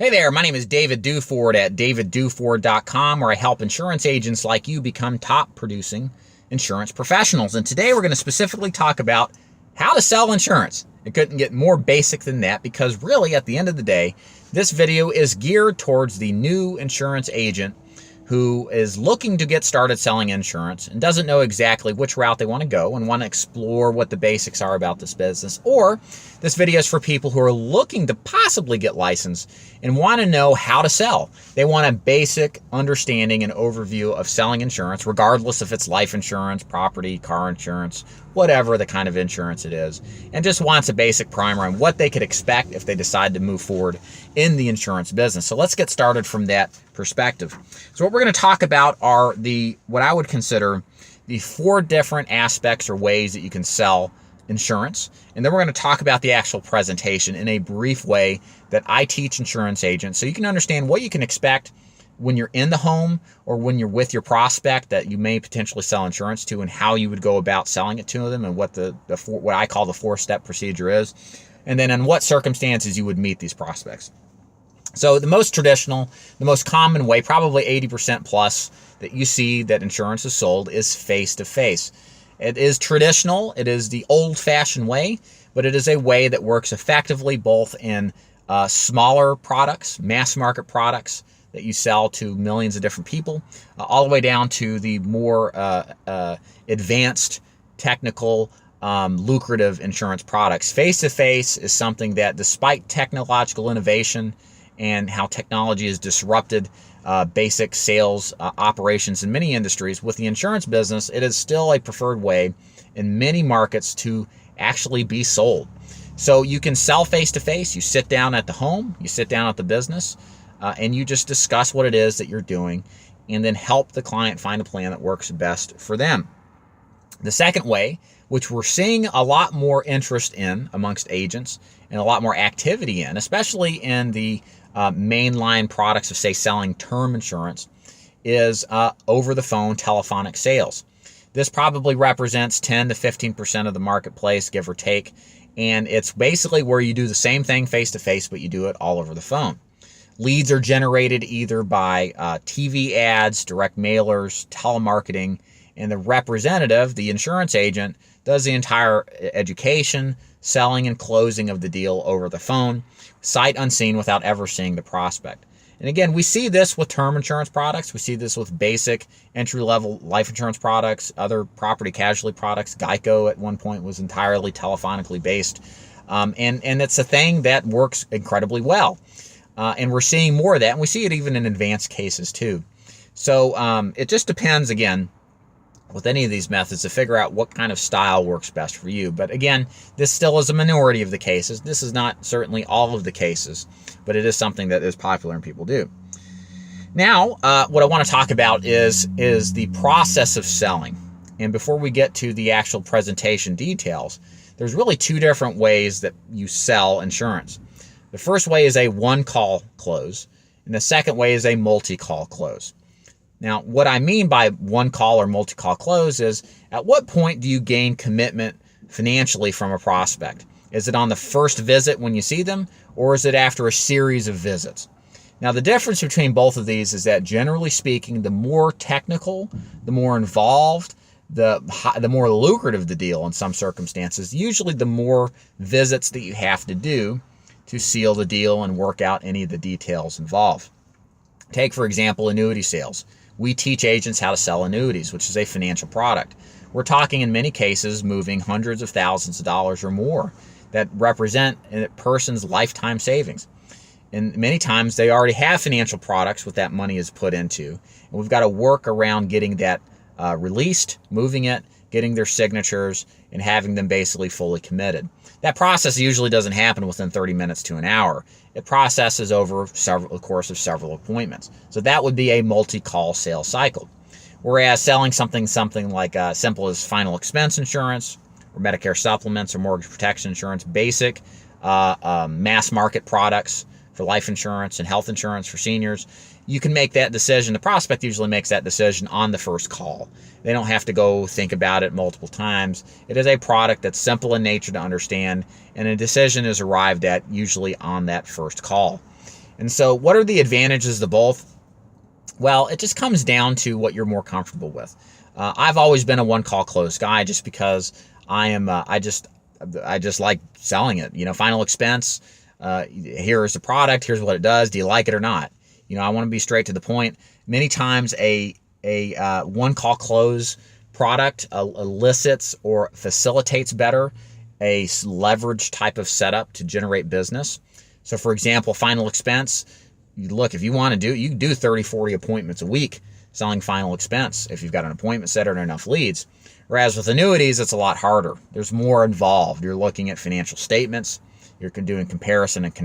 Hey there, my name is David Duford at davidduford.com, where I help insurance agents like you become top producing insurance professionals. And today we're going to specifically talk about how to sell insurance. It couldn't get more basic than that, because really at the end of the day, this video is geared towards the new insurance agent who is looking to get started selling insurance and doesn't know exactly which route they want to go and want to explore what the basics are about this business. Or this video is for people who are looking to possibly get licensed and want to know how to sell. They want a basic understanding and overview of selling insurance, regardless if it's life insurance, property, car insurance, whatever the kind of insurance it is, and just wants a basic primer on what they could expect if they decide to move forward in the insurance business. So let's get started from that perspective. So what we're going to talk about are what I would consider the 4 different aspects or ways that you can sell insurance. And then we're going to talk about the actual presentation in a brief way that I teach insurance agents, so you can understand what you can expect when you're in the home or when you're with your prospect that you may potentially sell insurance to, and how you would go about selling it to them, and what what I call the 4-step procedure is, and then in what circumstances you would meet these prospects. So the most traditional, the most common way, probably 80% plus, that you see that insurance is sold is face-to-face. It is traditional, it is the old-fashioned way, but it is a way that works effectively both in smaller products, mass market products that you sell to millions of different people, all the way down to the more advanced, technical, lucrative insurance products. Face-to-face is something that, despite technological innovation and how technology has disrupted basic sales operations in many industries, with the insurance business, it is still a preferred way in many markets to actually be sold. So you can sell face-to-face. You sit down at the home, you sit down at the business, and you just discuss what it is that you're doing, and then help the client find a plan that works best for them. The second way, which we're seeing a lot more interest in amongst agents and a lot more activity in, especially in the mainline products of, say, selling term insurance, is over-the-phone telephonic sales. This probably represents 10 to 15% of the marketplace, give or take, and it's basically where you do the same thing face-to-face, but you do it all over the phone. Leads are generated either by TV ads, direct mailers, telemarketing, and the representative, the insurance agent, does the entire education, selling, and closing of the deal over the phone, sight unseen, without ever seeing the prospect. And again, we see this with term insurance products. We see this with basic entry-level life insurance products, other property casualty products. Geico at one point was entirely telephonically based. And it's a thing that works incredibly well. And we're seeing more of that, and we see it even in advanced cases too. So it just depends, again, with any of these methods, to figure out what kind of style works best for you. But again, this still is a minority of the cases. This is not certainly all of the cases, but it is something that is popular and people do. Now, what I want to talk about is the process of selling. And before we get to the actual presentation details, there's really 2 different ways that you sell insurance. The first way is a one-call close, and the second way is a multi-call close. Now, what I mean by one-call or multi-call close is, at what point do you gain commitment financially from a prospect? Is it on the first visit when you see them, or is it after a series of visits? Now, the difference between both of these is that, generally speaking, the more technical, the more involved, the more lucrative the deal in some circumstances, usually the more visits that you have to do to seal the deal and work out any of the details involved. Take, for example, annuity sales. We teach agents how to sell annuities, which is a financial product. We're talking, in many cases, moving hundreds of thousands of dollars or more that represent a person's lifetime savings. And many times they already have financial products what that money is put into. And we've got to work around getting that released, moving it, getting their signatures, and having them basically fully committed. That process usually doesn't happen within 30 minutes to an hour. It processes over the course of several appointments. So that would be a multi-call sales cycle. Whereas selling something like simple as final expense insurance, or Medicare supplements, or mortgage protection insurance, basic mass market products for life insurance and health insurance for seniors, you can make that decision. The prospect usually makes that decision on the first call. They don't have to go think about it multiple times. It is a product that's simple in nature to understand, and a decision is arrived at usually on that first call. And so what are the advantages of both? Well, it just comes down to what you're more comfortable with. I've always been a one-call close guy just because I just like selling it. Final expense, here's the product, here's what it does, do you like it or not? I want to be straight to the point. Many times a one-call close product elicits or facilitates better a leverage type of setup to generate business. So for example, final expense, look, if you want to do, you can do 30, 40 appointments a week selling final expense if you've got an appointment setter and enough leads. Whereas with annuities, it's a lot harder. There's more involved. You're looking at financial statements. You're doing comparison and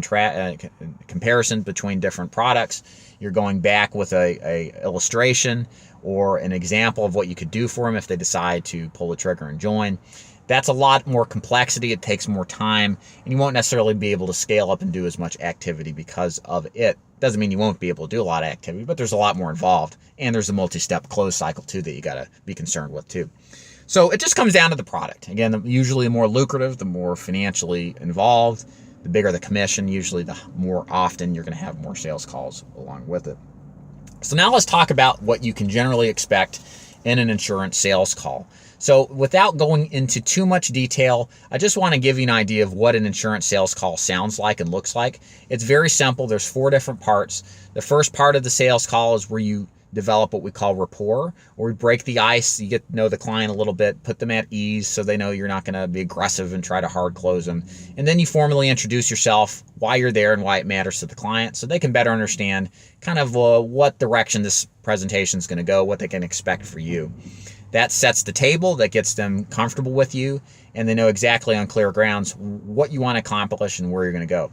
comparison between different products. You're going back with a illustration or an example of what you could do for them if they decide to pull the trigger and join. That's a lot more complexity. It takes more time, and you won't necessarily be able to scale up and do as much activity because of it. Doesn't mean you won't be able to do a lot of activity, but there's a lot more involved, and there's a multi-step close cycle too that you got to be concerned with too. So it just comes down to the product. Again, usually the more lucrative, the more financially involved, the bigger the commission, usually the more often you're going to have more sales calls along with it. So now let's talk about what you can generally expect in an insurance sales call. So without going into too much detail, I just want to give you an idea of what an insurance sales call sounds like and looks like. It's very simple. There's 4 different parts. The first part of the sales call is where you develop what we call rapport, or we break the ice. You get to know the client a little bit, put them at ease so they know you're not going to be aggressive and try to hard close them. And then you formally introduce yourself, why you're there and why it matters to the client, so they can better understand kind of what direction this presentation is going to go, what they can expect for you. That sets the table, that gets them comfortable with you, and they know exactly on clear grounds what you want to accomplish and where you're going to go.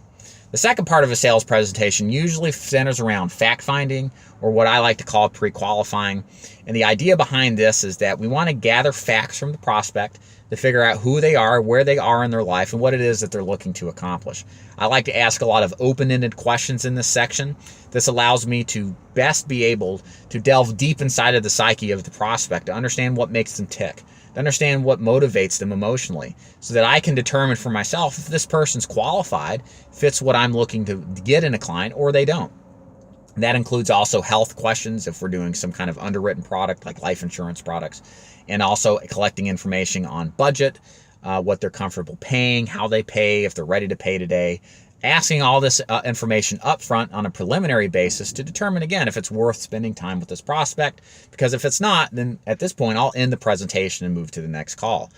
The second part of a sales presentation usually centers around fact-finding, or what I like to call pre-qualifying. And the idea behind this is that we want to gather facts from the prospect to figure out who they are, where they are in their life, and what it is that they're looking to accomplish. I like to ask a lot of open-ended questions in this section. This allows me to best be able to delve deep inside of the psyche of the prospect to understand what makes them tick, to understand what motivates them emotionally, so that I can determine for myself if this person's qualified, fits what I'm looking to get in a client, or they don't. That includes also health questions if we're doing some kind of underwritten product like life insurance products, and also collecting information on budget, what they're comfortable paying, how they pay, if they're ready to pay today. Asking all this information up front on a preliminary basis to determine, again, if it's worth spending time with this prospect, because if it's not, then at this point, I'll end the presentation and move to the next call.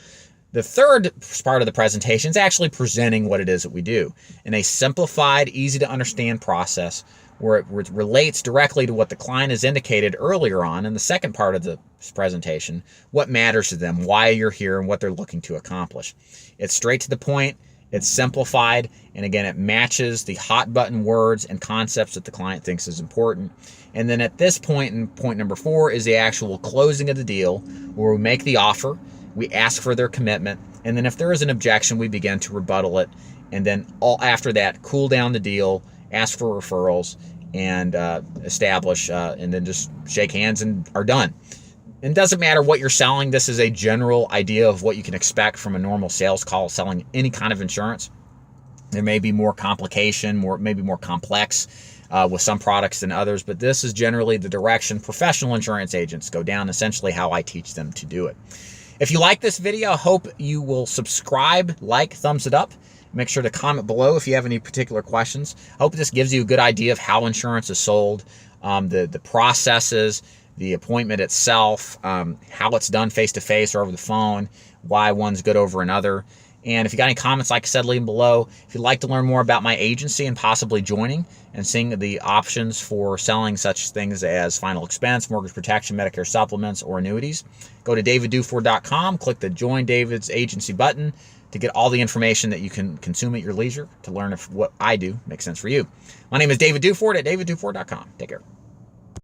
The third part of the presentation is actually presenting what it is that we do in a simplified, easy to understand process where it relates directly to what the client has indicated earlier on in the second part of the presentation, what matters to them, why you're here, and what they're looking to accomplish. It's straight to the point, it's simplified, and again, it matches the hot button words and concepts that the client thinks is important. And then at this point, and point number 4, is the actual closing of the deal, where we make the offer, we ask for their commitment, and then if there is an objection, we begin to rebuttal it, and then after that, cool down the deal, ask for referrals, and establish, and then just shake hands and are done. It doesn't matter what you're selling. This is a general idea of what you can expect from a normal sales call selling any kind of insurance. There may be more complication, maybe more complex with some products than others, but this is generally the direction professional insurance agents go down, essentially how I teach them to do it. If you like this video, I hope you will subscribe, like, thumbs it up. Make sure to comment below if you have any particular questions. I hope this gives you a good idea of how insurance is sold, the processes, the appointment itself, how it's done face-to-face or over the phone, why one's good over another. And if you got any comments, like I said, leave them below. If you'd like to learn more about my agency and possibly joining and seeing the options for selling such things as final expense, mortgage protection, Medicare supplements, or annuities, go to daviddufour.com, click the Join David's Agency button to get all the information that you can consume at your leisure to learn if what I do makes sense for you. My name is David Dufour at daviddufour.com. Take care.